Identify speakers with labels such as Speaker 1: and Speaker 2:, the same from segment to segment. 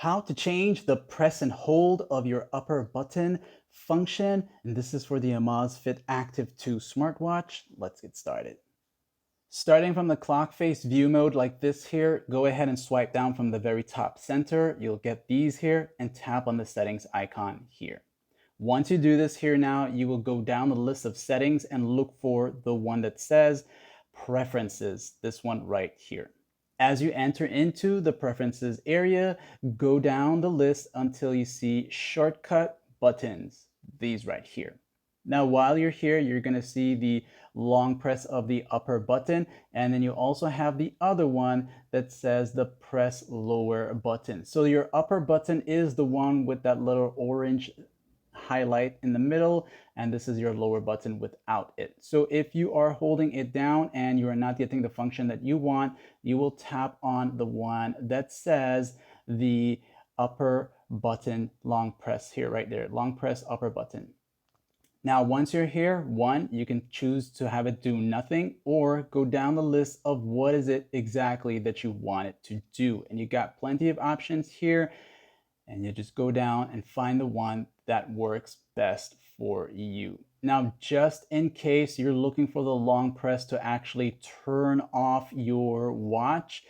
Speaker 1: how to change the press and hold of your upper button function. And this is for the Amazfit Active 2 smartwatch. Let's get started. Starting from the clock face view mode like this here, go ahead and swipe down from the very top center. You'll get these here and tap on the settings icon here. Once you do this here now, you will go down the list of settings and look for the one that says preferences, this one right here. As you enter into the preferences area, go down the list until you see shortcut buttons, these right here. Now, while you're here, you're going to see the long press of the upper button, and then you also have the other one that says the press lower button. So your upper button is the one with that little orange highlight in the middle, and this is your lower button without it. So if you are holding it down and you are not getting the function that you want, you will tap on the one that says the upper button long press here, right there, long press upper button. Now, once you're here, you can choose to have it do nothing or go down the list of what is it exactly that you want it to do. And you got plenty of options here, and you just go down and find the one that works best for you. Now, just in case you're looking for the long press to actually turn off your watch,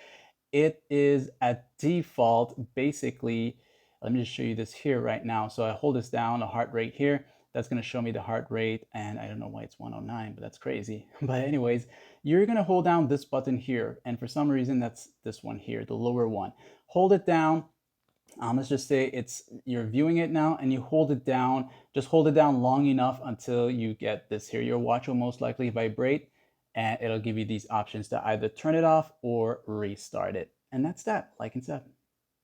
Speaker 1: it is at default, basically. Let me just show you this here right now. So I hold this down, the heart rate here. That's going to show me the heart rate, and I don't know why it's 109, but that's crazy. But anyways, you're going to hold down this button here, and for some reason that's this one here, the lower one. Hold it down. Let's just say you're viewing it now, and you hold it down. Just hold it down long enough until you get this here. Your watch will most likely vibrate, and it'll give you these options to either turn it off or restart it. And that's that, like and sub.